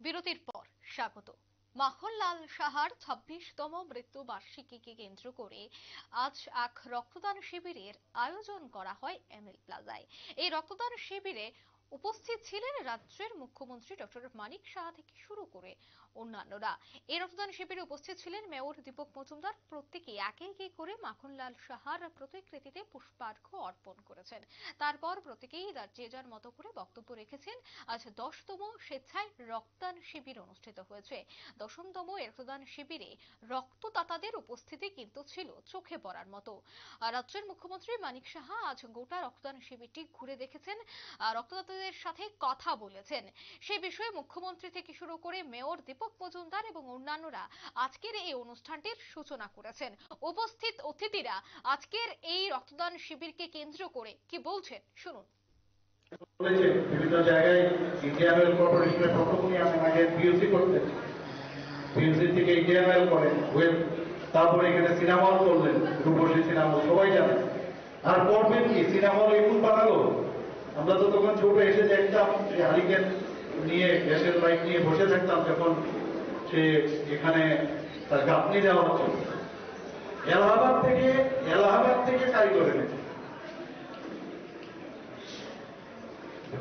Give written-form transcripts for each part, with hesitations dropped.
বিরতির পর স্বাগত। মাখনলাল সাহার ২৬তম মৃত্যুবার্ষিকীকে কেন্দ্র করে আজ এক রক্তদান শিবিরের আয়োজন করা হয় এমএল প্লাজায়। এই রক্তদান শিবিরে উপস্থিত ছিলেন রাজ্যের মুখ্যমন্ত্রী ডক্টর মানিক সাহা থেকে শুরু করে অন্যান্যরা। এই রক্তদান শিবিরে উপস্থিত ছিলেন মেয়র দীপক মজুমদার। প্রত্যেকে একে একে করে মাখনলাল সাহার প্রতিকৃতিতে পুষ্পার্ঘ্য অর্পণ করেছেন। তারপর প্রত্যেকেই যে যার মতো করে বক্তব্য রেখেছেন। আজ ১০তম স্বেচ্ছায় রক্তদান শিবির অনুষ্ঠিত হয়েছে। ১০তম রক্তদান শিবিরে রক্তদাতাদের উপস্থিতি কিন্তু ছিল চোখে পড়ার মতো। রাজ্যের মুখ্যমন্ত্রী মানিক সাহা আজ গোটা রক্তদান শিবিরটি ঘুরে দেখেছেন, রক্তদাতাদের সাথে কথা বলেছেন। সে বিষয়ে মুখ্যমন্ত্রী থেকে শুরু করে মেয়র দীপক মজুমদার এবং অন্যান্যরা আজকের এই অনুষ্ঠানটির সূচনা করেছেন। উপস্থিত অতিথিরা আজকের এই রক্তদান শিবিরকে কেন্দ্র করে কি বলছেন শুনুন। বিভিন্ন জায়গায় ইন্ডিয়ান অয়েল কর্পোরেশনের প্রথম নিয়ে আমি আগে পিএলসি করতেন, পিএলসি থেকে ইন্ডিয়ান অয়েল করেন, তারপরে এখানে সিনেমা হল করলেন, রূপসী সিনেমা হল সবাই জানে। আর করবেন কি, সিনেমা হল এখন বানালো। আমরা তো তখন ছোট এসে দেখতাম যে হারিকেন নিয়ে গ্যাসের লাইট নিয়ে বসে থাকতাম যখন সে এখানে তার গাঁথনি দেওয়া হচ্ছে। এলাহাবাদ থেকে কারিগর এনেছে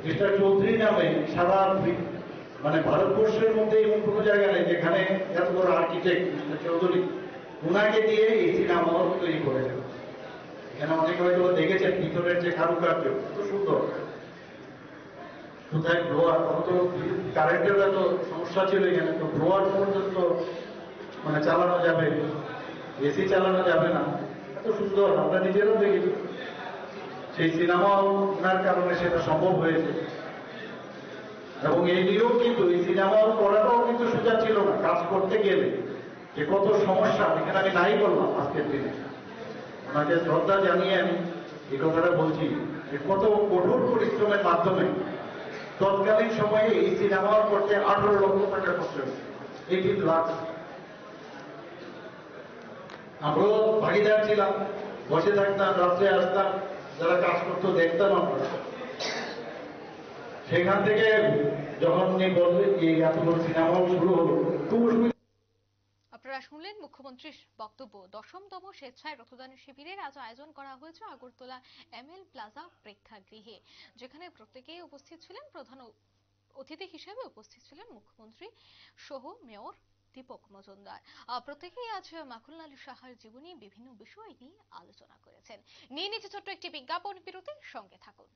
মিস্টার চৌধুরী নামে। সারা মানে ভারতবর্ষের মধ্যে এমন কোনো জায়গা নেই যেখানে এত বড় আর্কিটেক্ট মিস্টার চৌধুরী, ওনাকে দিয়ে এই সিনেমা হল তৈরি করেছেন। এখানে অনেকে হয়তো দেখেছেন ভিতরের যে কারুকার্য কত সুন্দর। কোথায় ব্লোয়ার, কত কারেন্টের এত সমস্যা ছিল এখানে, তো ব্লোয়ার পর্যন্ত মানে চালানো যাবে, এসি চালানো যাবে না, এত সুন্দর। আমরা নিজেরাও দেখেছি সেই সিনেমা ওনার কারণে সেটা সম্ভব হয়েছে। এবং এই নিয়েও কিন্তু এই সিনেমা করাটাও কিন্তু সোজা ছিল না। কাজ করতে গেলে যে কত সমস্যা এখানে আমি নাই করলাম আজকের দিনে। ওনাকে শ্রদ্ধা জানিয়ে আমি এই কথাটা বলছি যে কত কঠোর পরিশ্রমের মাধ্যমে তৎকালীন সময়ে এই সিনেমা করতে 18 লক্ষ টাকা খরচ হয়েছে, 18 লাখ। আমরাও ভাগিদার ছিলাম, বসে থাকতাম, রাত্রে আসতাম, যারা কাজ করতো দেখতাম আমরা। সেখান থেকে যখন উনি বললেন যে এত বড় সিনেমা শুরু হলো, খুব আপনারা শুনলেন মুখ্যমন্ত্রীর বক্তব্য। ১০তম স্বেচ্ছায় রক্তদান শিবিরের আজ আয়োজন করা হয়েছে আগরতলা এমএল প্লাজা প্রেক্ষাগৃহে, যেখানে প্রত্যেকেই উপস্থিত ছিলেন। প্রধান অতিথি হিসেবে উপস্থিত ছিলেন মুখ্যমন্ত্রী সহ মেয়র দীপক মজুমদার। প্রত্যেকেই আজ মাখনলাল সাহার জীবনী বিভিন্ন বিষয় নিয়ে আলোচনা করেছেন। নিয়ে নিচ্ছে ছোট্ট একটি বিজ্ঞাপন বিরতি, সঙ্গে থাকুন।